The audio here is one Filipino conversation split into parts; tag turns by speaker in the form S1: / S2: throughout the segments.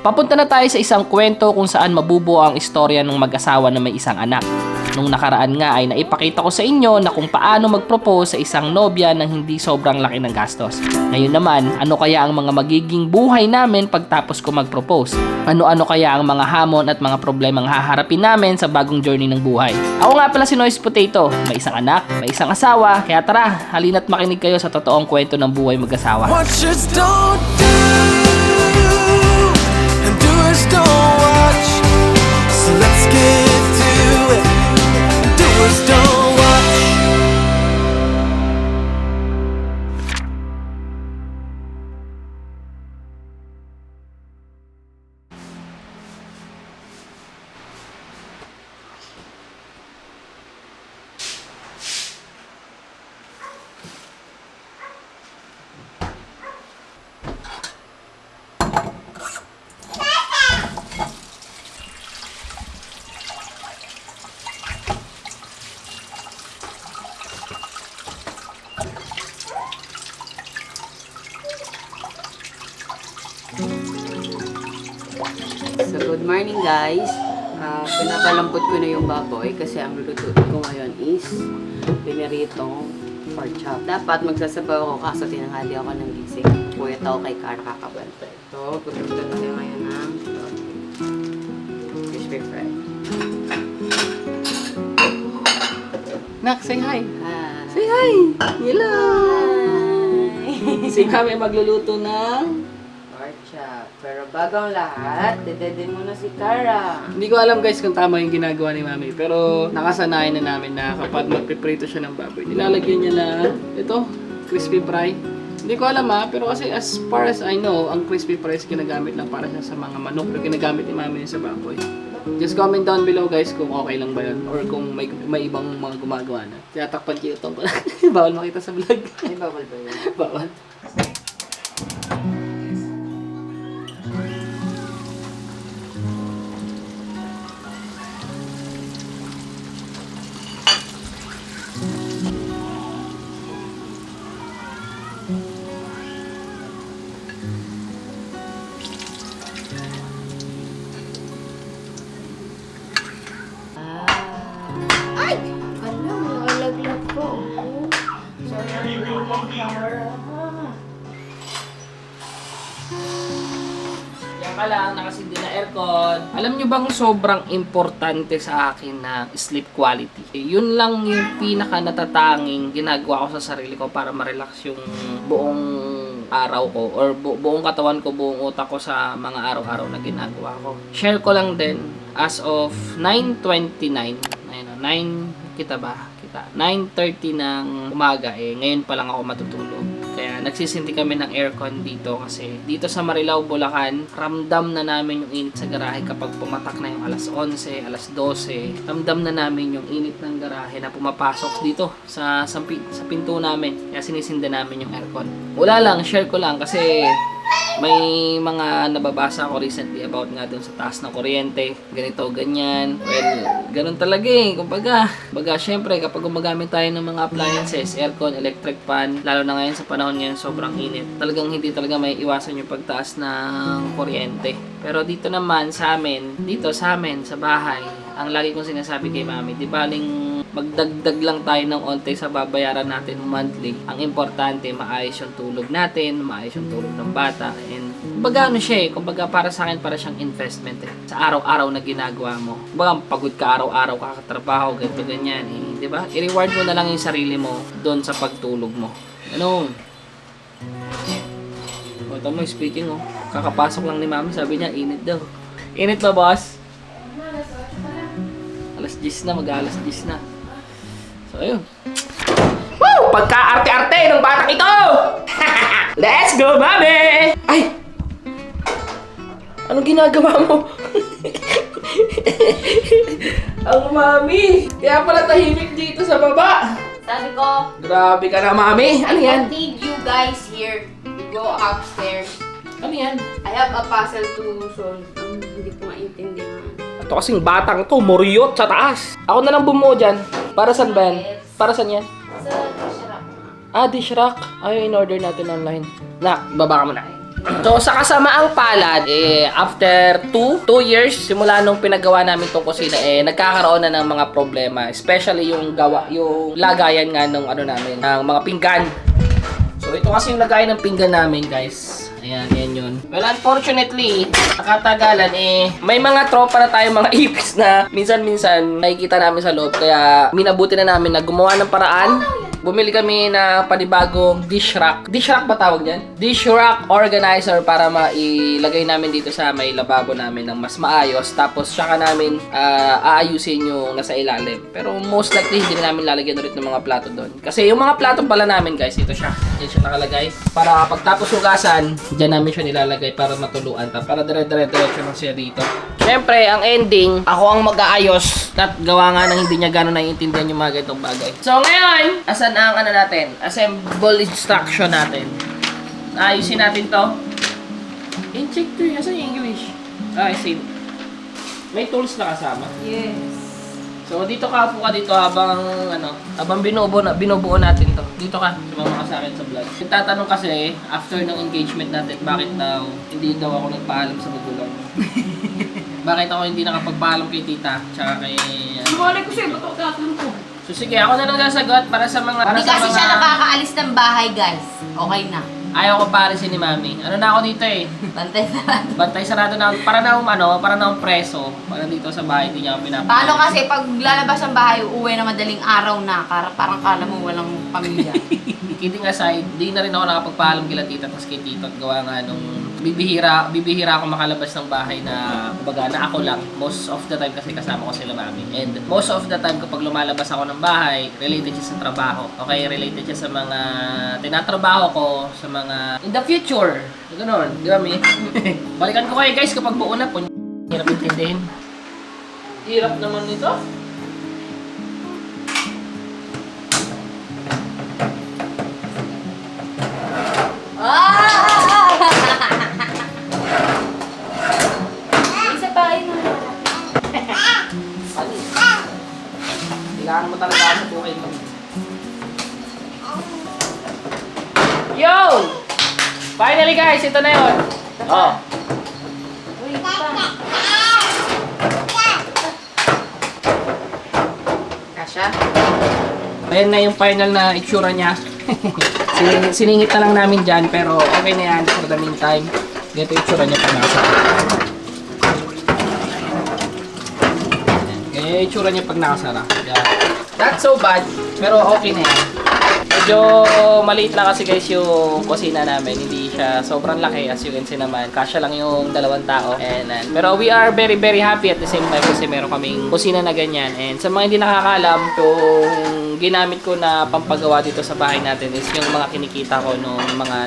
S1: Papunta na tayo sa isang kwento kung saan mabubuo ang istorya ng mag-asawa na may isang anak. Nung nakaraan nga ay naipakita ko sa inyo na kung paano mag-propose sa isang nobya nang hindi sobrang laki ng gastos. Ngayon naman, ano kaya ang mga magiging buhay namin pagtapos ko mag-propose? Ano-ano kaya ang mga hamon at mga problemang haharapin namin sa bagong journey ng buhay? Ako nga pala si Noise Potato, may isang anak, may isang asawa, kaya tara, halina't makinig kayo sa totoong kwento ng buhay mag-asawa.
S2: What just don't do and doers don't watch. So let's get to it. Doers don't watch.
S3: So, good morning guys. Pinapalambot ko na yung baboy kasi ang lulutuin ko ngayon is piniritong pork chop. Dapat magsasabaw ako kaso tinanghali ako ng gising. Puyat ako kay Cara kakabante. So, gusto na tayo ngayon ng crispy fry.
S1: Nak, say hi!
S3: Hi!
S1: Say hi! Hello!
S3: Hi!
S1: Si kami magluluto ng...
S3: Pork chop. Pero bago ang lahat, dedede muna si Cara.
S1: Hindi ko alam guys kung tama yung ginagawa ni Mami, pero nakasanayan na namin na kapag magpiprito siya ng baboy, nilalagyan niya na ito, crispy fry. Hindi ko alam pero kasi as far as I know, ang crispy fry is ginagamit lang para siya sa mga manok na ginagamit ni Mami sa baboy. Just comment down below guys kung okay lang ba yun or kung may ibang mga gumagawa na. Tinatakpan ko itong bawal makita sa vlog.
S3: Ay, bawal ba yun?
S1: Bawal.
S3: Ay! Ano? Nalaglag ko.
S1: Yan ka lang, nakasindi na aircon. Alam nyo bang sobrang importante sa akin na sleep quality? Yun lang yung pinaka natatanging ginagawa ko sa sarili ko para ma-relax yung buong araw ko or buong katawan ko, buong utak ko sa mga araw-araw na ginagawa ko. Share ko lang din as of 9:29. Ayun, 9 kita ba? 9:30 ng umaga ngayon pa lang ako matutulog. Kaya nagsisindi kami ng aircon dito kasi dito sa Marilao, Bulacan, ramdam na namin yung init sa garahe kapag pumatak na yung alas 11, alas 12. Ramdam na namin yung init ng garahe na pumapasok dito sa pinto namin. Kaya sinisindi namin yung aircon. Wala lang, share ko lang kasi may mga nababasa ako recently about nga dun sa taas ng kuryente, ganito, ganyan. Well, ganun talaga kumbaga, syempre kapag gumagamit tayo ng mga appliances, aircon, electric fan, lalo na ngayon sa panahon ngayon sobrang init, talagang hindi talaga may iwasan yung pagtaas ng kuryente. Pero dito naman sa amin, sa bahay, ang lagi kong sinasabi kay Mami, di baling magdagdag lang tayo ng onte sa babayaran natin monthly. Ang importante, maayos yung tulog natin, maayos yung tulog ng bata, and kumbaga kumbaga para sa akin, para siyang investment sa araw-araw na ginagawa mo. Kumbaga, pagod ka araw-araw, kakatrabaho, ganito, ganyan, di ba? I-reward mo na lang yung sarili mo doon sa pagtulog mo. Ano? O, tama, speaking, kakapasok lang ni Mami, sabi niya, init daw. Init ba, boss? Alas 10 na, mag-alas 10 na. So, ayun. Woo! Pagka-arte-arte ng batang ito! Let's go, Mami! Ay! Anong ginagawa mo? Ang Mami! Kaya pala tahimik dito sa baba.
S3: Sabi ko,
S1: Grabe ka na, Mami. Ano yan?
S3: I need you guys here to go upstairs.
S1: Ano yan?
S3: I have a puzzle to solve. Hindi ko maintindihan.
S1: Ito kasing batang to, moryot sa taas. Ako na lang bumuo dyan. Para saan ba yan? Para saan yan?
S3: Sa Sharap.
S1: Dish rack. Ay, in-order natin online. Nak, baba ka muna. So, sa kasamaang palad, after 2 years, simula nung pinagawa namin tong kusina, nagkakaroon na ng mga problema. Especially yung lagayan nga ng namin, ng mga pinggan. So, ito kasi yung lagayan ng pinggan namin, guys. Ayan, yan yun. Well, unfortunately, nakatagalan, may mga tropa na tayo, mga ipis na minsan-minsan nakikita namin sa loob. Kaya, minabuti na namin na gumawa ng paraan. Bumili kami na panibagong dish rack. Dish rack ba tawag yan? Dish rack organizer para mailagay namin dito sa may lababo namin ng mas maayos. Tapos, saka namin aayusin yung nasa ilalim. Pero most likely, hindi na namin lalagyan ulit ng mga plato doon. Kasi yung mga plato pala namin, guys, ito siya. Yan siya nakalagay. Para pagtapos hugasan, dyan namin siya nilalagay para matuluan. Para dire-diretso lang siya dito. Siyempre, ang ending, ako ang mag-aayos. At gawa nga nang hindi niya gano'n naiintindihan yung mga ganitong bagay. So ngayon, asan ang natin? Assemble instruction natin. Ayusin natin to. Check to yun. Asan yung English? I see. May tools na kasama.
S3: Yes.
S1: So dito ka, upo ka dito habang binubuo natin to. Dito ka, sumama ka sa akin sa vlog. Yung tatanong kasi, after ng engagement natin, bakit daw hindi daw ako nagpaalam sa magulang? Bakit ako hindi nakapagpaalam kay tita, tsaka kay...
S3: Sumali ko sa'yo, ba't ako tatanong ko?
S1: So sige, ako na lang sasagot para sa mga...
S4: Hindi kasi siya nakakaalis ng bahay, guys. Okay na.
S1: Ayaw ko parisin ni mami. Ano na ako dito
S4: Bantay sarado.
S1: Bantay sarado na ako. Para na akong preso. Para dito sa bahay, hindi niya ako pinapakain.
S4: Paano kasi pag lalabas ng bahay, uuwi na madaling araw na. Parang kala mo walang pamilya.
S1: Kidding aside, di na rin ako nakapagpaalam kila tita tapos kay tito. At gawa nga nung bibihira ako makalabas ng bahay na kumbaga na ako lang. Most of the time kasi kasama ko sila mami. And most of the time kapag lumalabas ako ng bahay, related siya sa trabaho. Okay, related siya sa mga tinatrabaho ko, sa mga in the future. Ganoon, di ba mi? Balikan ko kayo guys kapag buo na po. Hirap intindihin. Hirap naman nito.
S4: Isa pa yun.
S1: Kailangan mo talaga ako sa buhay mo. Yo! Finally guys, ito na yun. Oh.
S4: Wait pa. Kasha?
S1: Ayan na yung final na itsura niya. Siningit na lang namin dyan, pero okay na yan for the meantime. Ganito yung itsura niya pag nakasara. Ganyan yung itsura niya pag nakasara. Yeah. Not so bad, pero okay na yan. Medyo maliit lang kasi guys yung kusina namin. Hindi siya sobrang laki as you can see naman. Kasya lang yung 2 tao. Pero we are very very happy at the same time kasi meron kaming kusina na ganyan. And sa mga hindi nakakaalam, yung ginamit ko na pampagawa dito sa bahay natin is yung mga kinikita ko nung mga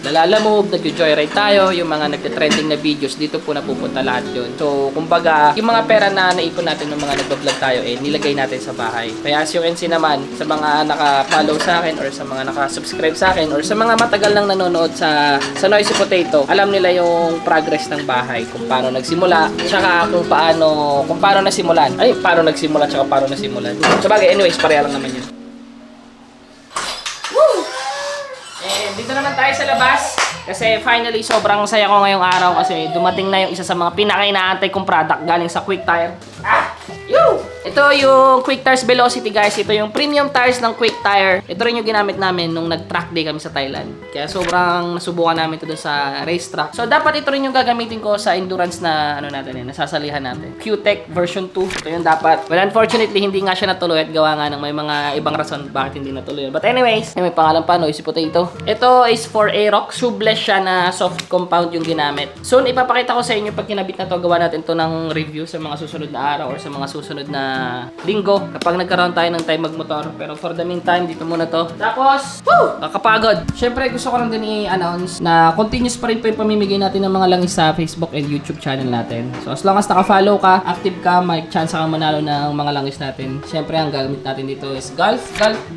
S1: nalalamove, nag-joyride tayo, yung mga nagte-trending na videos, dito po napupunta lahat yun. So, kumbaga, yung mga pera na naipon natin ng mga nag-vlog tayo, nilagay natin sa bahay. Kaya as you can see naman, sa mga naka-follow sa akin or sa mga naka-subscribe sa akin or sa mga matagal nang nanonood sa Noisy Potato, alam nila yung progress ng bahay, kung paano nagsimula, tsaka kung paano nasimulan. Ay, paano nagsimula, tsaka paano nasimulan. So bagay, anyways, pareha lang naman yun. Woo! Dito naman tayo sa labas. Kasi finally, sobrang saya ko ngayong araw kasi dumating na yung isa sa mga pinaka-inaantay kong product galing sa Quick Tire. Ito yung Quick Tires Velocity guys. Ito yung premium tires ng Quick Tire. Ito rin yung ginamit namin nung nag-track day kami sa Thailand. Kaya sobrang nasubukan namin ito dun sa racetrack. So dapat ito rin yung gagamitin ko sa endurance na nasasalihan natin. Q-Tech version 2. Ito yung dapat. Well, unfortunately, hindi nga siya natuloy at gawa nga ng may mga ibang rason bakit hindi natuloy. But anyways, may pangalan pa, Noisy Potato. Ito is for Aerox. Shoeless siya na soft compound yung ginamit. Soon, ipapakita ko sa inyo pag kinabit na to, gawa natin to ng review sa mga susunod na araw or sa mga susunod na linggo kapag nagkaroon tayo ng time magmotor. Pero for the meantime, dito muna to. Tapos, kakapagod. Syempre, gusto ko lang din i-announce na continuous pa rin po yung pamimigay natin ng mga langis sa Facebook and YouTube channel natin. So, as long as naka-follow ka, active ka, may chance ka manalo ng mga langis natin. Syempre, ang gamit natin dito is Golf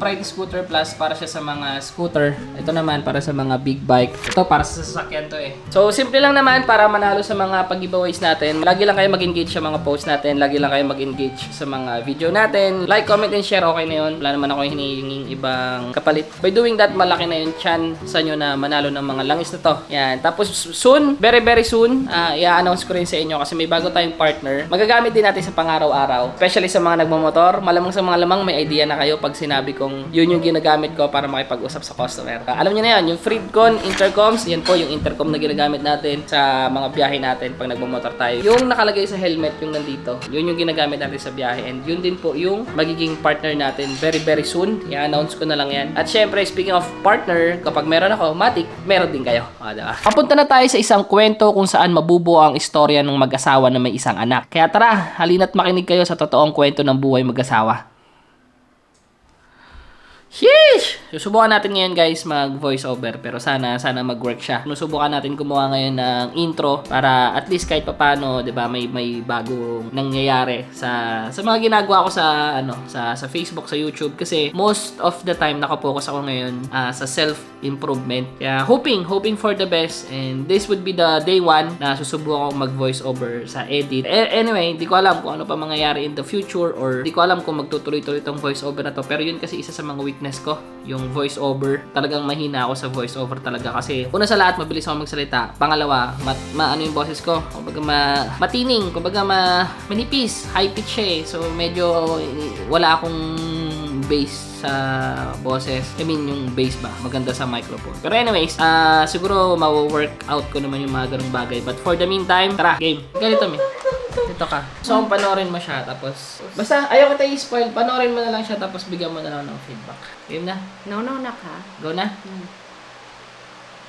S1: Pride Scooter Plus para siya sa mga scooter. Ito naman para sa mga big bike. Ito para sa sasakyan to So, simple lang naman para manalo sa mga pag-giveaways natin. Lagi lang kayo mag-engage sa mga posts natin. Lagi lang kayo mag-engage sa sa mga video natin. Like, comment, and share. Okay na yun. Wala naman ako hinihinging ibang kapalit. By doing that, malaki na yung chance sa nyo na manalo ng mga langis na to. Yan. Tapos soon, very very soon, i-announce ko rin sa inyo kasi may bago tayong partner. Magagamit din natin sa pang-araw-araw. Especially sa mga nagmamotor. Malamang sa mga lamang may idea na kayo pag sinabi kong yun yung ginagamit ko para makipag-usap sa customer. Alam niyo na yan, yung Freedcon intercoms, yan po yung intercom na ginagamit natin sa mga biyahe natin pag nagmamotor tayo. Yung nakalagay sa helmet, yung nandito, yun yung ginagamit natin sa biyahe. And yun din po yung magiging partner natin very very soon. I-announce ko na lang yan. At syempre, speaking of partner, kapag meron ako, matik, meron din kayo. Diba? Papunta na tayo sa isang kwento kung saan mabubuo ang istorya ng mag-asawa na may isang anak. Kaya tara, halina't makinig kayo sa totoong kwento ng buhay mag-asawa. Sheesh! Susubukan natin ngayon guys mag voice over pero sana mag-work siya. Susubukan natin gumawa ngayon ng intro para at least kahit papaano, 'di ba, may bagong nangyayari sa mga ginagawa ko sa Facebook, sa YouTube kasi most of the time naka-focus ako ngayon sa self-improvement. Kaya hoping for the best and this would be the day 1 na susubukan ko mag voice over sa edit. Anyway, hindi ko alam kung ano pa mangyayari in the future or hindi ko alam kung magtutuloy-tuloy tong voice over na to pero yun kasi isa sa mga weakness ko, yung voice over. Talagang mahina ako sa voice over talaga kasi una sa lahat mabilis ako magsalita. Pangalawa, ano yung boses ko? Kumbaga matining, kumbaga manipis, high pitch siya eh. So medyo wala akong bass sa boses. I mean yung bass ba, maganda sa microphone. Pero anyways, siguro ma-work out ko naman yung mga ganung bagay. But for the meantime, tara, game. Ganito mi. Dito ka. So, panoorin mo siya, tapos... Basta, ayaw ko tayo i-spoil. Panoorin mo na lang siya, tapos bigyan mo na lang ng feedback. Game na?
S4: No na ka.
S1: Go na?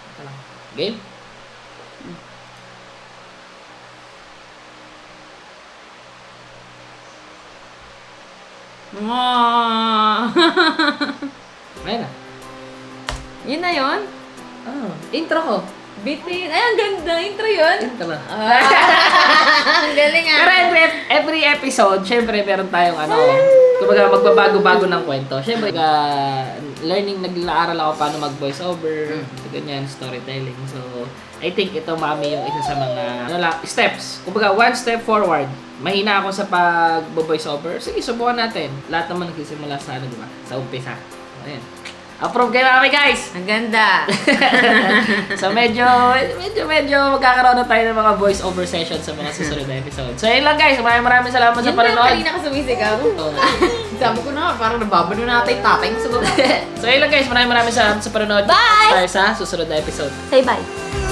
S1: Ito lang. Game? Ayan na.
S4: Yun na yun?
S1: Oh, intro ko.
S4: Bitin. Ay, ang ganda. Intro yun.
S1: Intro na.
S4: Ang galing ah.
S1: Pero every episode, syempre meron tayong kumbaga magbabago-bago ng kwento. Syempre, learning, nag-aaral ako paano mag-voice over, ganyan, storytelling. So, I think ito mami yung isa sa mga steps. Kumbaga, one step forward. Mahina ako sa pag-voice over. Sige, subukan natin. Lahat naman nagsisimula sa di ba? Sa umpisa. Ayan. Approve kayo mami guys!
S4: Ang ganda.
S1: So medyo magkakaroon na tayo ng mga voice over session sa mga susunod na episode. So yun lang guys, maraming salamat sa
S4: Yun na
S1: panonood.
S4: kanina ka sumisigaw.
S1: Oo.
S4: Sabi ko na, parang nababano na natin tapping sa baba.
S1: So yun lang guys, maraming salamat sa panonood.
S4: Bye!
S1: Tayo sa susunod na episode.
S4: Say bye.